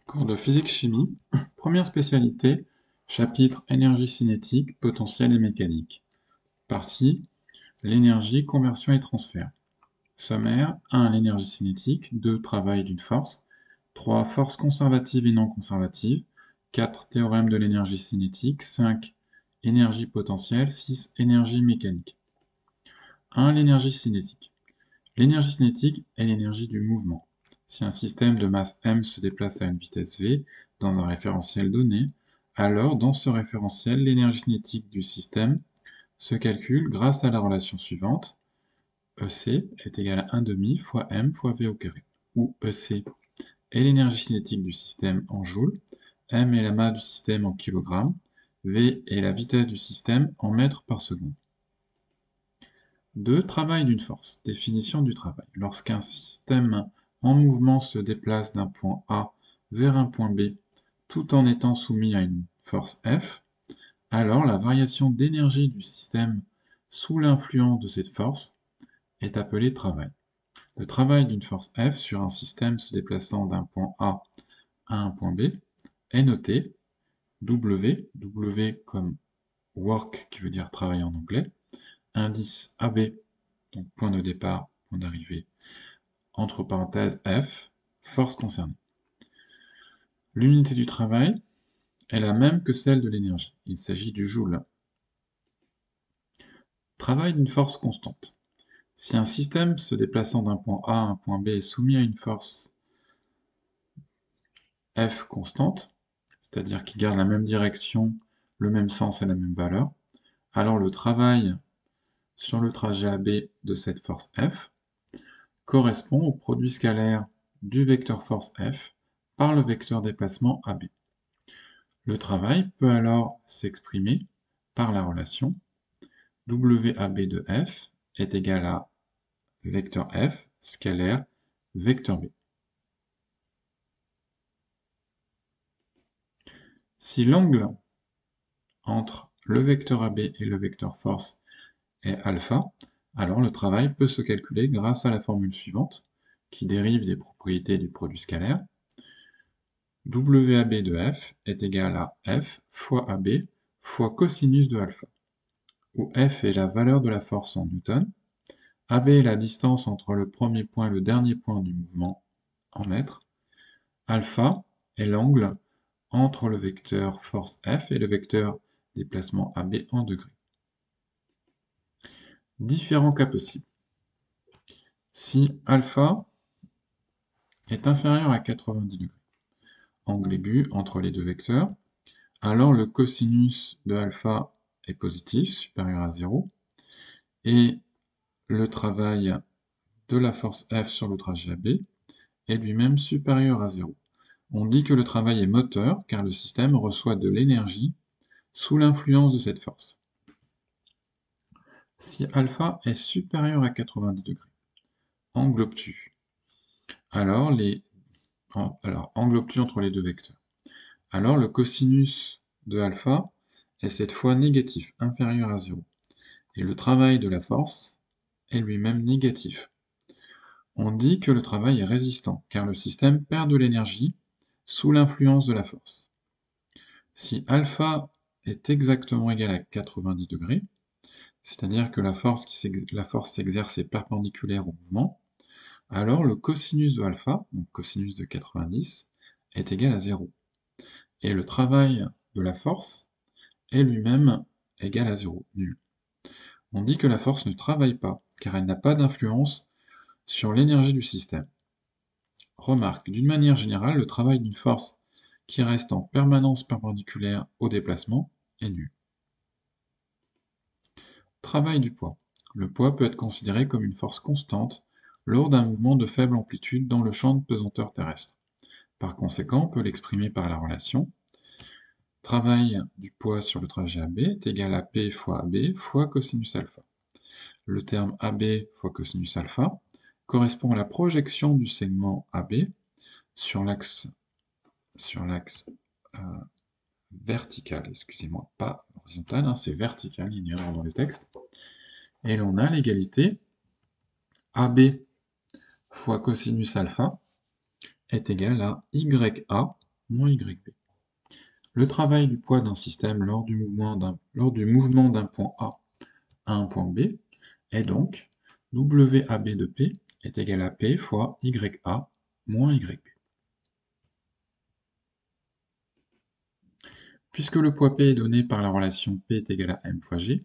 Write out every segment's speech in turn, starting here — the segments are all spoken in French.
Cours de physique-chimie, première spécialité, chapitre énergie cinétique, potentiel et mécanique. Partie, l'énergie, conversion et transfert. Sommaire, 1. L'énergie cinétique, 2. Travail d'une force, 3. Force conservative et non conservative, 4. Théorème de l'énergie cinétique, 5. Énergie potentielle, 6. Énergie mécanique. 1. L'énergie cinétique. L'énergie cinétique est l'énergie du mouvement. Si un système de masse m se déplace à une vitesse v dans un référentiel donné, alors dans ce référentiel, l'énergie cinétique du système se calcule grâce à la relation suivante. EC est égal à 1/2 fois m fois v au carré, où EC est l'énergie cinétique du système en joules, m est la masse du système en kilogrammes, v est la vitesse du système en mètres par seconde. 2. Travail d'une force. Définition du travail. Lorsqu'un système en mouvement se déplace d'un point A vers un point B tout en étant soumis à une force F, alors la variation d'énergie du système sous l'influence de cette force est appelée travail. Le travail d'une force F sur un système se déplaçant d'un point A à un point B est noté W, W comme work qui veut dire travail en anglais, indice AB, donc point de départ, point d'arrivée, entre parenthèses F, force concernée. L'unité du travail est la même que celle de l'énergie. Il s'agit du joule. Travail d'une force constante. Si un système se déplaçant d'un point A à un point B est soumis à une force F constante, c'est-à-dire qui garde la même direction, le même sens et la même valeur, alors le travail sur le trajet AB de cette force F correspond au produit scalaire du vecteur force F par le vecteur déplacement AB. Le travail peut alors s'exprimer par la relation WAB de F est égal à vecteur F scalaire vecteur B. Si l'angle entre le vecteur AB et le vecteur force est alpha, alors le travail peut se calculer grâce à la formule suivante, qui dérive des propriétés du produit scalaire. WAB de F est égal à F fois AB fois cosinus de alpha, où F est la valeur de la force en newton, AB est la distance entre le premier point et le dernier point du mouvement en mètres, alpha est l'angle entre le vecteur force F et le vecteur déplacement AB en degrés. Différents cas possibles. Si alpha est inférieur à 90 degrés, angle aigu entre les deux vecteurs, alors le cosinus de alpha est positif, supérieur à 0, et le travail de la force F sur le trajet AB est lui-même supérieur à 0. On dit que le travail est moteur car le système reçoit de l'énergie sous l'influence de cette force. Si alpha est supérieur à 90 degrés, angle obtus. Alors angle obtus entre les deux vecteurs. Alors le cosinus de alpha est cette fois négatif, inférieur à 0. Et le travail de la force est lui-même négatif. On dit que le travail est résistant, car le système perd de l'énergie sous l'influence de la force. Si alpha est exactement égal à 90 degrés, c'est-à-dire que la force s'exerce est perpendiculaire au mouvement, alors le cosinus de alpha, donc cosinus de 90, est égal à 0. Et le travail de la force est lui-même égal à 0, nul. On dit que la force ne travaille pas, car elle n'a pas d'influence sur l'énergie du système. Remarque, d'une manière générale, le travail d'une force qui reste en permanence perpendiculaire au déplacement est nul. Travail du poids. Le poids peut être considéré comme une force constante lors d'un mouvement de faible amplitude dans le champ de pesanteur terrestre. Par conséquent, on peut l'exprimer par la relation travail du poids sur le trajet AB est égal à P fois AB fois cosinus alpha. Le terme AB fois cosinus alpha correspond à la projection du segment AB sur l'axe vertical, excusez-moi, pas horizontal, hein, c'est vertical, il y a une erreur dans le texte. Et l'on a l'égalité AB fois cosinus alpha est égal à YA moins YB. Le travail du poids d'un système lors du mouvement d'un point A à un point B est donc WAB de P est égal à P fois YA moins YB. Puisque le poids P est donné par la relation P est égal à M fois G,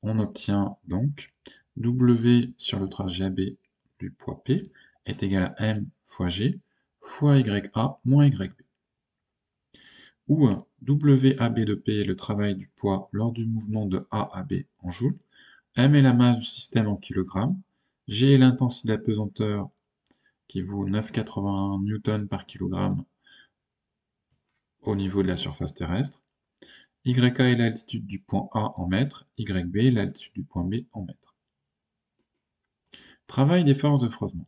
on obtient donc W sur le trajet AB du poids P est égal à M fois G fois YA moins YB. Où WAB de P est le travail du poids lors du mouvement de A à B en joules, M est la masse du système en kilogrammes, G est l'intensité de la pesanteur qui vaut 9,81 Newton par kilogramme au niveau de la surface terrestre, YA est l'altitude du point A en mètres, YB est l'altitude du point B en mètres. Travail des forces de frottement.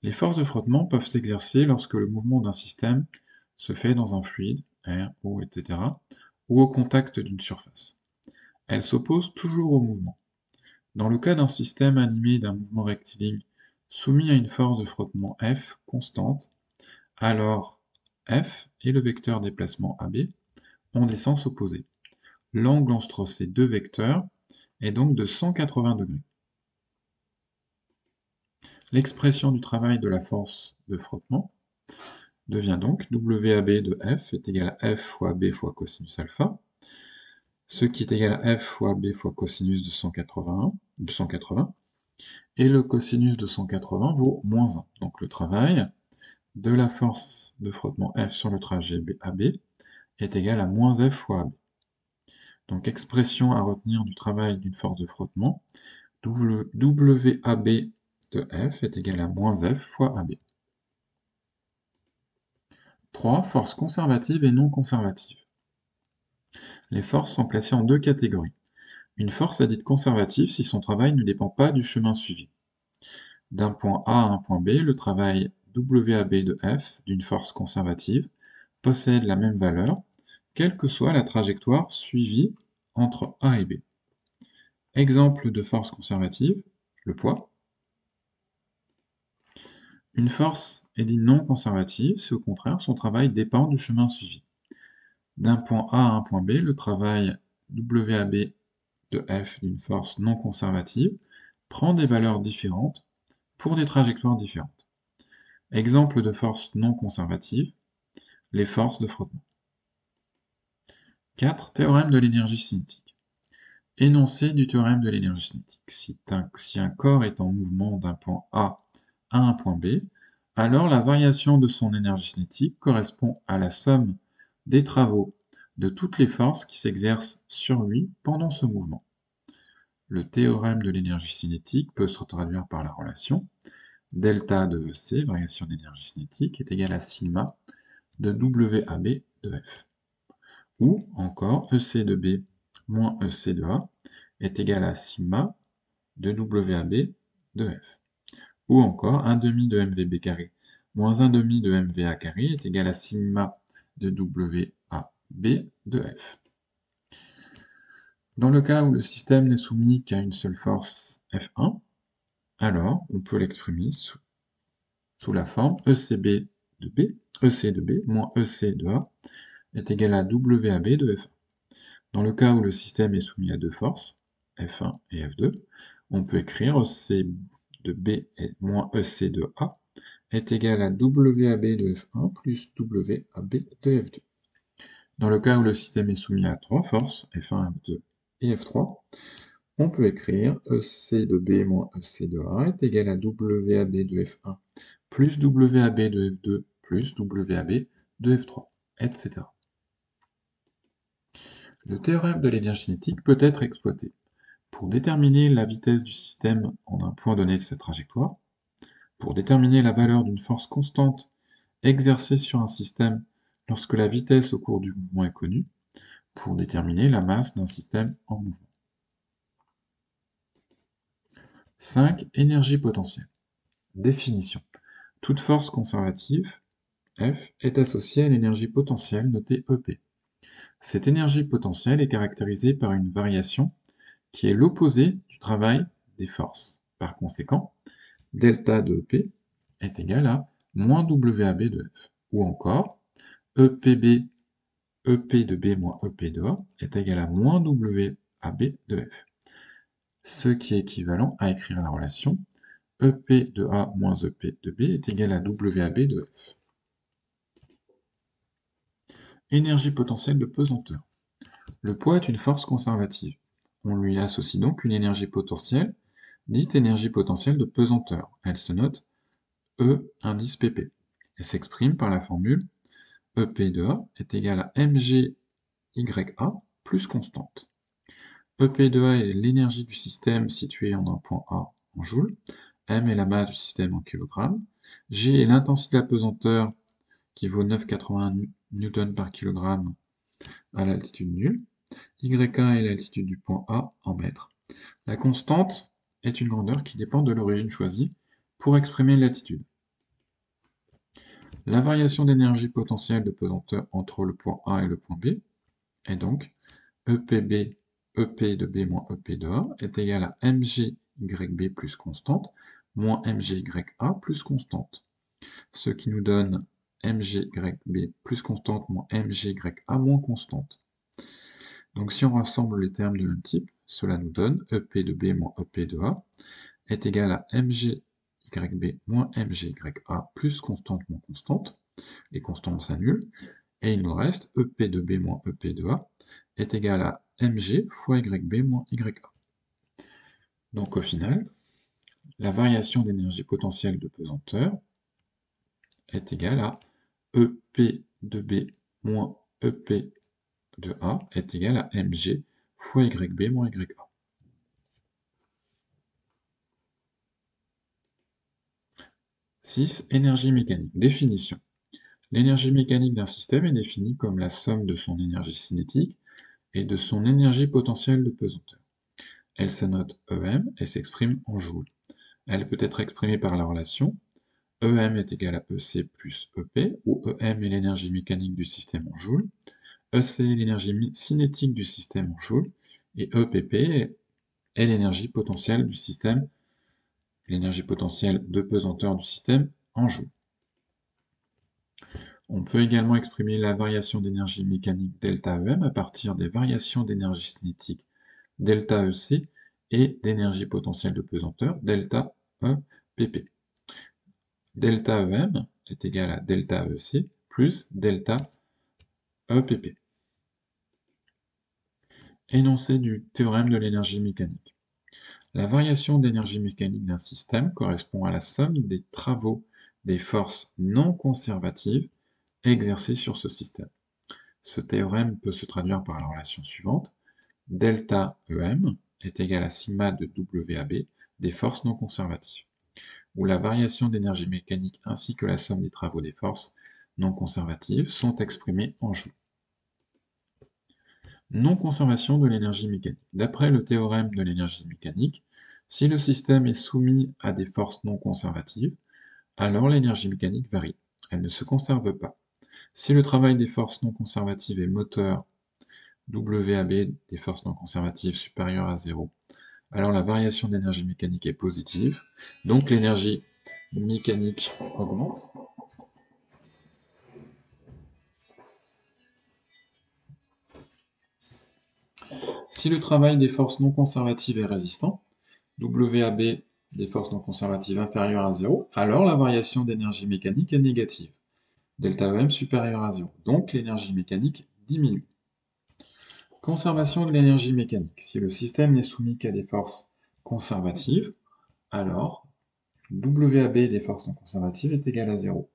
Les forces de frottement peuvent s'exercer lorsque le mouvement d'un système se fait dans un fluide, air, eau, etc., ou au contact d'une surface. Elles s'opposent toujours au mouvement. Dans le cas d'un système animé d'un mouvement rectiligne soumis à une force de frottement F constante, alors F et le vecteur déplacement AB ont des sens opposés. L'angle entre ces deux vecteurs est donc de 180 degrés. L'expression du travail de la force de frottement devient donc WAB de F est égal à F fois B fois cosinus alpha, ce qui est égal à F fois B fois cosinus de 180, et le cosinus de 180 vaut moins 1. Donc le travail de la force de frottement F sur le trajet AB est égal à moins F fois AB. Donc expression à retenir du travail d'une force de frottement, WAB de F est égal à moins F fois AB. 3. Forces conservatives et non conservatives. Les forces sont classées en deux catégories. Une force est dite conservative si son travail ne dépend pas du chemin suivi. D'un point A à un point B, le travail WAB de F d'une force conservative possède la même valeur, quelle que soit la trajectoire suivie entre A et B. Exemple de force conservative, le poids. Une force est dite non conservative si au contraire son travail dépend du chemin suivi. D'un point A à un point B, le travail WAB de F d'une force non conservative prend des valeurs différentes pour des trajectoires différentes. Exemple de force non conservative, les forces de frottement. 4. Théorème de l'énergie cinétique. Énoncé du théorème de l'énergie cinétique. Si un corps est en mouvement d'un point A à un point B, alors la variation de son énergie cinétique correspond à la somme des travaux de toutes les forces qui s'exercent sur lui pendant ce mouvement. Le théorème de l'énergie cinétique peut se traduire par la relation delta de EC, variation d'énergie cinétique, est égale à sigma de WAB de F. Ou encore EC de B moins EC de A est égal à sigma de WAB de F. Ou encore 1 demi de MVB carré moins 1 demi de MVA carré est égal à sigma de WAB de F. Dans le cas où le système n'est soumis qu'à une seule force F1, alors on peut l'exprimer sous la forme EC de B moins EC de A est égal à WAB de F1. Dans le cas où le système est soumis à deux forces, F1 et F2, on peut écrire EC de B et moins EC de A est égal à WAB de F1 plus WAB de F2. Dans le cas où le système est soumis à trois forces, F1, F2 et F3, on peut écrire EC de B moins EC de A est égal à WAB de F1 plus WAB de F2 plus WAB de F3, etc. Le théorème de l'énergie cinétique peut être exploité pour déterminer la vitesse du système en un point donné de sa trajectoire, pour déterminer la valeur d'une force constante exercée sur un système lorsque la vitesse au cours du mouvement est connue, pour déterminer la masse d'un système en mouvement. 5. Énergie potentielle. Définition. Toute force conservative, F, est associée à l'énergie potentielle notée EP. Cette énergie potentielle est caractérisée par une variation qui est l'opposé du travail des forces. Par conséquent, delta de EP est égal à moins WAB de F. Ou encore, EPB, EP de B moins EP de A est égal à moins WAB de F. Ce qui est équivalent à écrire la relation EP de A moins EP de B est égal à WAB de F. Énergie potentielle de pesanteur. Le poids est une force conservative. On lui associe donc une énergie potentielle, dite énergie potentielle de pesanteur. Elle se note E indice pp. Elle s'exprime par la formule EP de A est égal à mgya plus constante. EP de A est l'énergie du système située en un point A en joules, m est la masse du système en kilogrammes, g est l'intensité de la pesanteur qui vaut 9,81 Newton par kilogramme à l'altitude nulle, YA est l'altitude du point A en mètres. La constante est une grandeur qui dépend de l'origine choisie pour exprimer l'altitude. La variation d'énergie potentielle de pesanteur entre le point A et le point B est donc EPB, EP de B moins EP de A est égal à MGYB plus constante moins MGYA plus constante. Ce qui nous donne MGYB plus constante moins MGYA moins constante. Donc si on rassemble les termes de même type, cela nous donne EP de B moins EP de A est égal à MGYB moins MGYA plus constante moins constante. Les constantes s'annulent, et il nous reste EP de B moins EP de A est égal à Mg fois YB moins YA. Donc au final, la variation d'énergie potentielle de pesanteur est égale à EP de B moins EP de A est égal à Mg fois YB moins YA. « 6. Énergie mécanique. Définition. L'énergie mécanique d'un système est définie comme la somme de son énergie cinétique et de son énergie potentielle de pesanteur. Elle se note EM et s'exprime en joules. Elle peut être exprimée par la relation EM est égal à EC plus EP, où EM est l'énergie mécanique du système en joules, EC est l'énergie cinétique du système en joules, et EPP est l'énergie potentielle du système, l'énergie potentielle de pesanteur du système en joules. On peut également exprimer la variation d'énergie mécanique ΔEM à partir des variations d'énergie cinétique ΔEC et d'énergie potentielle de pesanteur ΔEPP. ΔEM est égal à ΔEC plus ΔEPP. Énoncé du théorème de l'énergie mécanique. La variation d'énergie mécanique d'un système correspond à la somme des travaux des forces non conservatives exercées sur ce système. Ce théorème peut se traduire par la relation suivante. ΔEM est égal à sigma de WAB des forces non conservatives, où la variation d'énergie mécanique ainsi que la somme des travaux des forces non conservatives sont exprimées en joules. Non-conservation de l'énergie mécanique. D'après le théorème de l'énergie mécanique, si le système est soumis à des forces non conservatives, alors l'énergie mécanique varie. Elle ne se conserve pas. Si le travail des forces non conservatives est moteur WAB des forces non conservatives supérieure à 0, alors la variation d'énergie mécanique est positive, donc l'énergie mécanique augmente. Si le travail des forces non conservatives est résistant, WAB des forces non conservatives inférieures à 0, alors la variation d'énergie mécanique est négative. ΔEM supérieur à 0, donc l'énergie mécanique diminue. Conservation de l'énergie mécanique. Si le système n'est soumis qu'à des forces conservatives, alors WAB des forces non conservatives est égal à 0.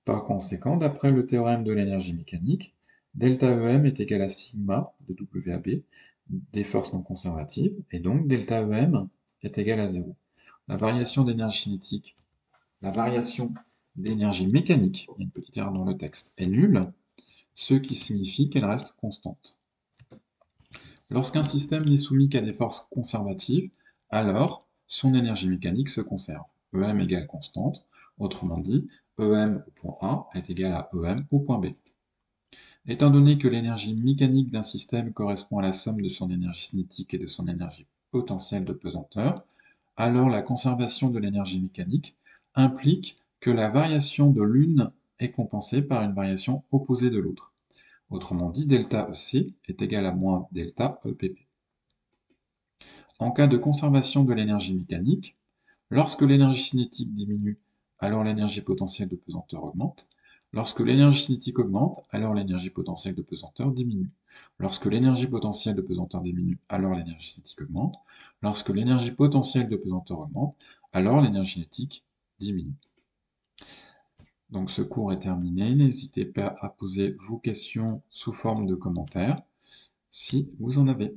Par conséquent, d'après le théorème de l'énergie mécanique, ΔEM est égal à sigma de WAB des forces non conservatives, et donc ΔEM est égal à 0. La variation d'énergie cinétique, la variation d'énergie mécanique, il y a une petite erreur dans le texte, est nulle, ce qui signifie qu'elle reste constante. Lorsqu'un système n'est soumis qu'à des forces conservatives, alors son énergie mécanique se conserve. EM égale constante, autrement dit, EM au point A est égal à EM au point B. Étant donné que l'énergie mécanique d'un système correspond à la somme de son énergie cinétique et de son énergie potentielle de pesanteur, alors la conservation de l'énergie mécanique implique que la variation de l'une est compensée par une variation opposée de l'autre. Autrement dit, delta EC est égal à moins delta EPP. En cas de conservation de l'énergie mécanique, lorsque l'énergie cinétique diminue, alors l'énergie potentielle de pesanteur augmente. Lorsque l'énergie cinétique augmente, alors l'énergie potentielle de pesanteur diminue. Lorsque l'énergie potentielle de pesanteur diminue, alors l'énergie cinétique augmente. Lorsque l'énergie potentielle de pesanteur augmente, alors l'énergie cinétique diminue. Donc ce cours est terminé. N'hésitez pas à poser vos questions sous forme de commentaires si vous en avez.